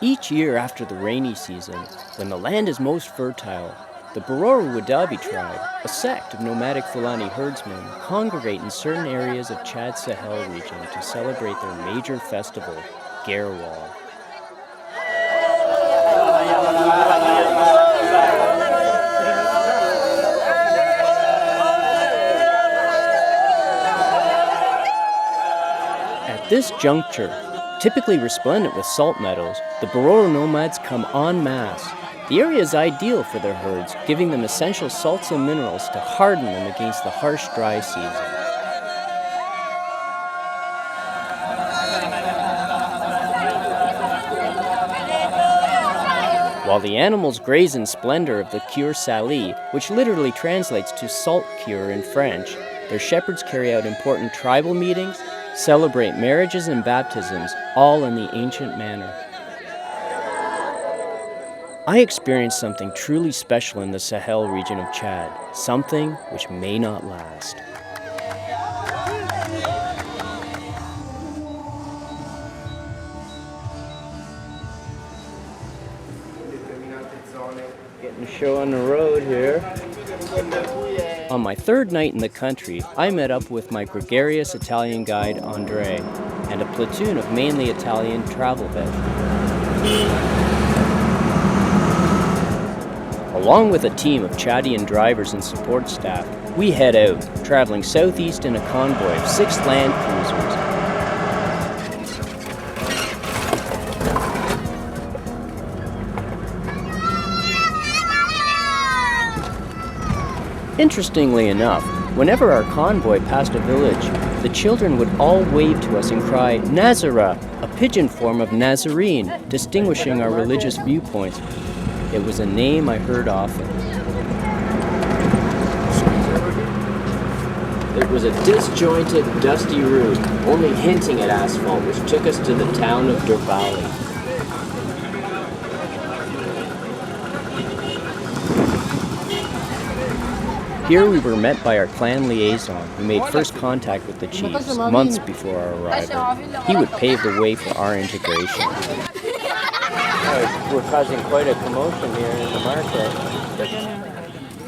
Each year after the rainy season, when the land is most fertile, the Bororo Wodhaabhe tribe, a sect of nomadic Fulani herdsmen, congregate in certain areas of Chad's Sahel region to celebrate their major festival, Gerewol. At this juncture, typically resplendent with salt meadows, the Bororo nomads come en masse. The area is ideal for their herds, giving them essential salts and minerals to harden them against the harsh dry season. While the animals graze in splendor of the cure sali, which literally translates to salt cure in French, their shepherds carry out important tribal meetings, celebrate marriages and baptisms, all in the ancient manner. I experienced something truly special in the Sahel region of Chad, something which may not last. Getting a show on the road here. On my third night in the country, I met up with my gregarious Italian guide, Andre, and a platoon of mainly Italian travel veterans. Along with a team of Chadian drivers and support staff, we head out, traveling southeast in a convoy of 6 land cruisers. Interestingly enough, whenever our convoy passed a village, the children would all wave to us and cry, Nazara, a pidgin form of Nazarene, distinguishing our religious viewpoints. It was a name I heard often. It was a disjointed, dusty route, only hinting at asphalt, which took us to the town of Derbali. Here we were met by our clan liaison, who made first contact with the chiefs months before our arrival. He would pave the way for our integration. We're causing quite a commotion here in the market.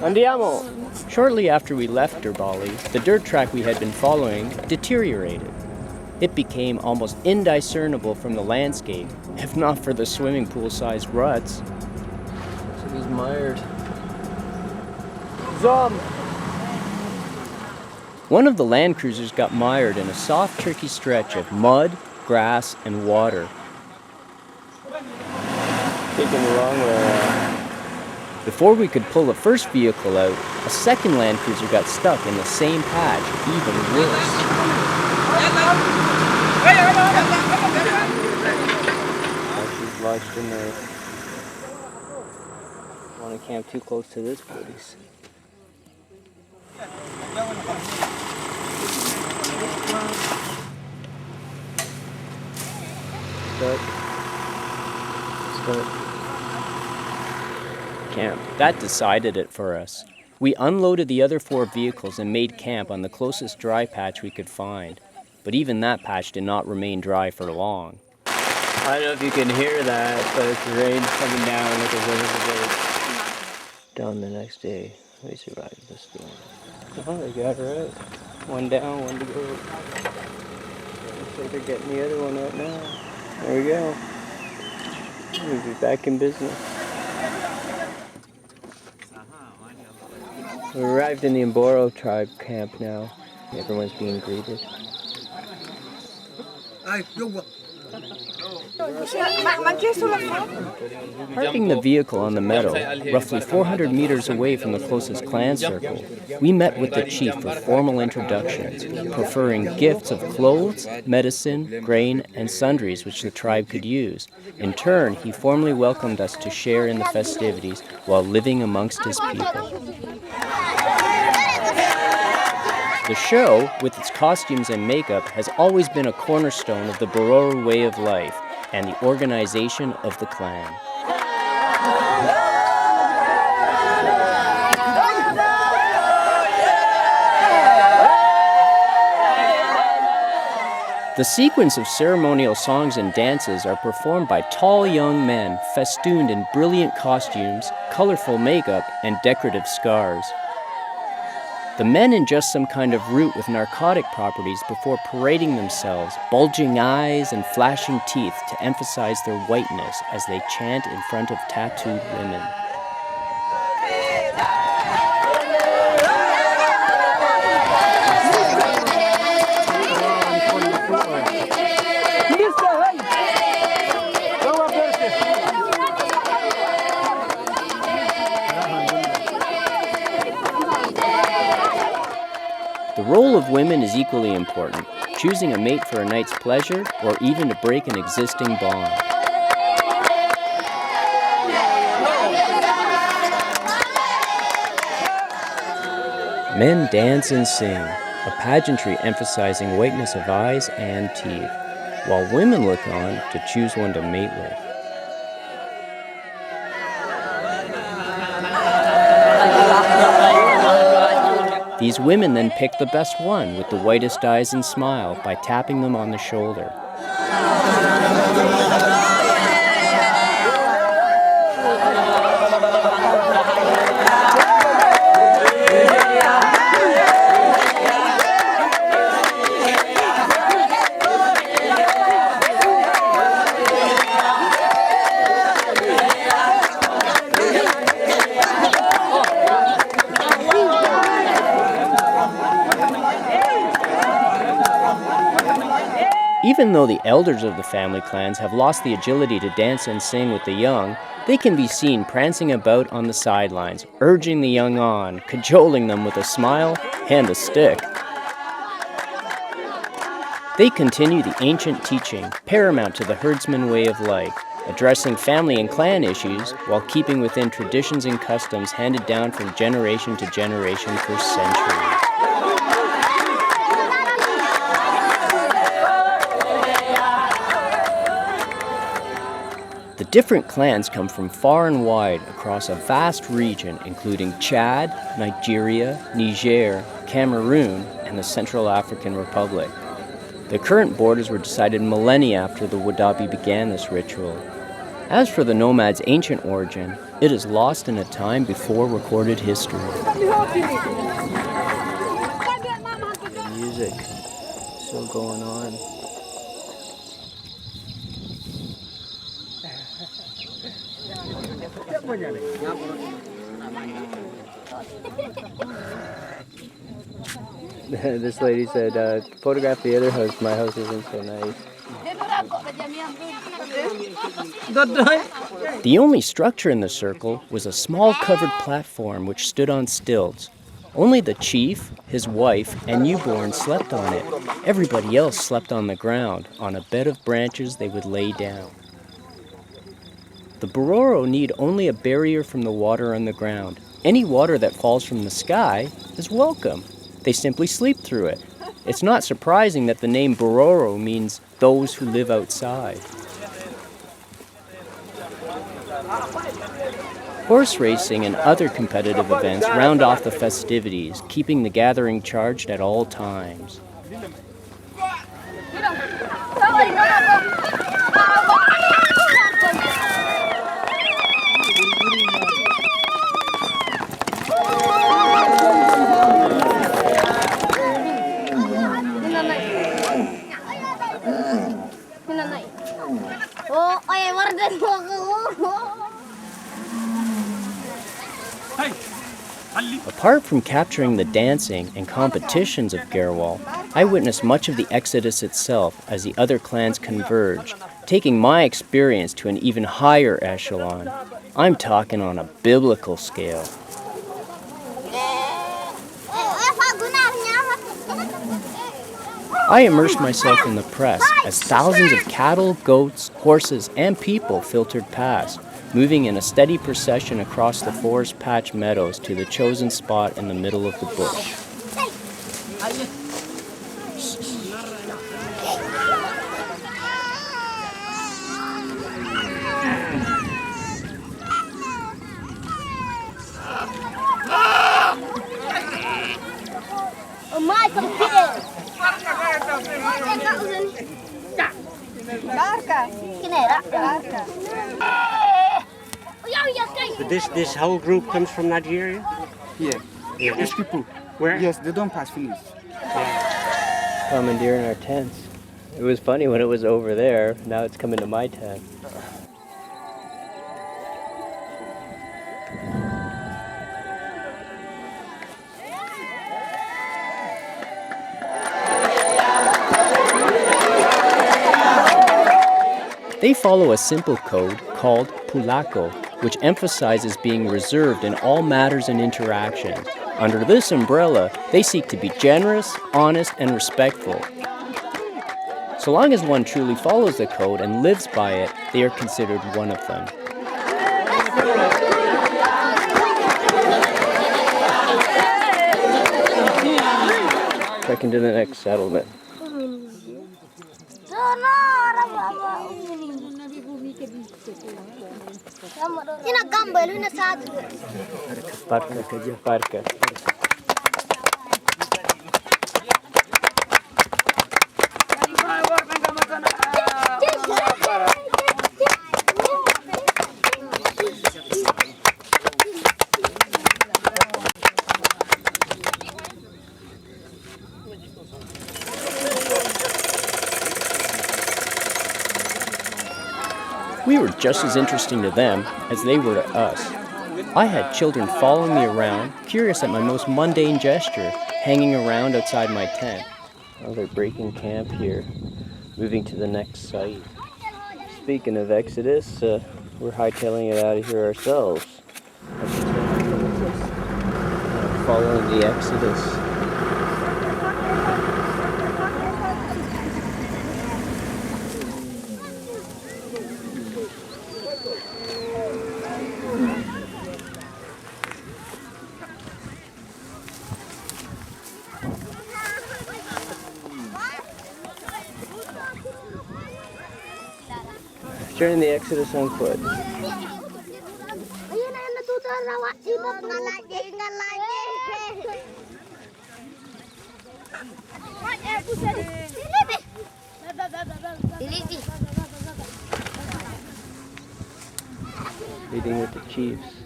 Andiamo! Shortly after we left Derbali, the dirt track we had been following deteriorated. It became almost indiscernible from the landscape, if not for the swimming pool-sized ruts. So he's mired. Zom! One of the land cruisers got mired in a soft, tricky stretch of mud, grass, and water. Taking the wrong way around. Before we could pull the first vehicle out, a second land cruiser got stuck in the same patch, even worse. She's lodged in there. Don't want to camp too close to this place. Camp. That decided it for us. We unloaded the other 4 vehicles and made camp on the closest dry patch we could find. But even that patch did not remain dry for long. I don't know if you can hear that, but it's the rain coming down like a river. Down the next day, we survived the storm. Oh, they got her out. One down, one to go. Looks like they're getting the other one out now. There we go. We'll be back in business. We arrived in the Bororo tribe camp now. Everyone's being greeted. Parking the vehicle on the meadow, roughly 400 meters away from the closest clan circle, we met with the chief for formal introductions, preferring gifts of clothes, medicine, grain, and sundries which the tribe could use. In turn, he formally welcomed us to share in the festivities while living amongst his people. The show, with its costumes and makeup, has always been a cornerstone of the Bororo way of life and the organization of the clan. The sequence of ceremonial songs and dances are performed by tall young men festooned in brilliant costumes, colorful makeup, and decorative scars. The men ingest some kind of root with narcotic properties before parading themselves, bulging eyes and flashing teeth to emphasize their whiteness as they chant in front of tattooed women. The role of women is equally important, choosing a mate for a night's pleasure or even to break an existing bond. Men dance and sing, a pageantry emphasizing whiteness of eyes and teeth, while women look on to choose one to mate with. These women then pick the best one with the whitest eyes and smile by tapping them on the shoulder. Even though the elders of the family clans have lost the agility to dance and sing with the young, they can be seen prancing about on the sidelines, urging the young on, cajoling them with a smile and a stick. They continue the ancient teaching, paramount to the herdsman way of life, addressing family and clan issues while keeping within traditions and customs handed down from generation to generation for centuries. The different clans come from far and wide across a vast region including Chad, Nigeria, Niger, Cameroon, and the Central African Republic. The current borders were decided millennia after the Wodhaabhe began this ritual. As for the Nomad's ancient origin, it is lost in a time before recorded history. The music still going on. This lady said, photograph the other house, my house isn't so nice. The only structure in the circle was a small covered platform which stood on stilts. Only the chief, his wife, and newborn slept on it. Everybody else slept on the ground, on a bed of branches they would lay down. The Bororo need only a barrier from the water on the ground. Any water that falls from the sky is welcome. They simply sleep through it. It's not surprising that the name Bororo means those who live outside. Horse racing and other competitive events round off the festivities, keeping the gathering charged at all times. Apart from capturing the dancing and competitions of Gerewol, I witnessed much of the exodus itself as the other clans converged, taking my experience to an even higher echelon. I'm talking on a biblical scale. I immersed myself in the press as thousands of cattle, goats, horses, and people filtered past, moving in a steady procession across the forest patch meadows to the chosen spot in the middle of the bush. But this whole group comes from Nigeria? Yeah. These people. Where? Yes, they don't pass finish. Commandeering our tents. It was funny when it was over there. Now it's coming to my tent. They follow a simple code called Pulako, which emphasizes being reserved in all matters and interactions. Under this umbrella, they seek to be generous, honest, and respectful. So long as one truly follows the code and lives by it, they are considered one of them. Trekking to the next settlement. Parka kerja parka. We were just as interesting to them as they were to us. I had children following me around, curious at my most mundane gesture, hanging around outside my tent. Oh, they're breaking camp here, moving to the next site. Speaking of Exodus, we're hightailing it out of here ourselves. Following the Exodus. During the Exodus on foot. Leading with the chiefs.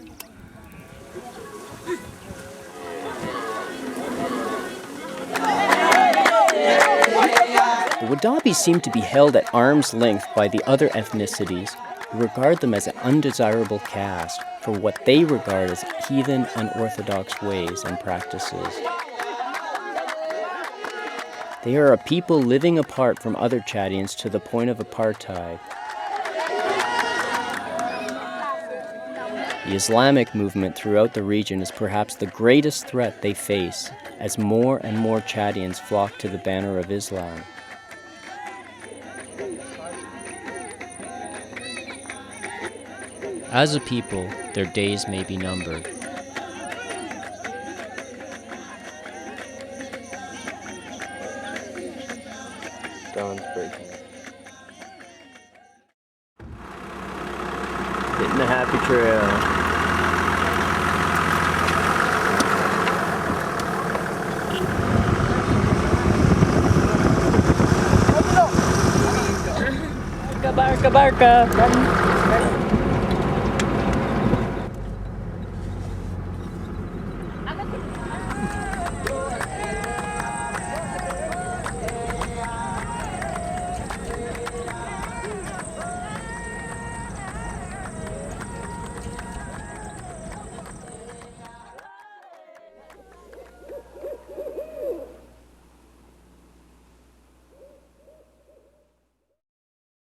The Wodhaabhe seem to be held at arm's length by the other ethnicities, who regard them as an undesirable caste for what they regard as heathen, unorthodox ways and practices. They are a people living apart from other Chadians to the point of apartheid. The Islamic movement throughout the region is perhaps the greatest threat they face, as more and more Chadians flock to the banner of Islam. As a people, their days may be numbered. Dawn's breaking. Hitting the happy trail. Barca, barca, barca.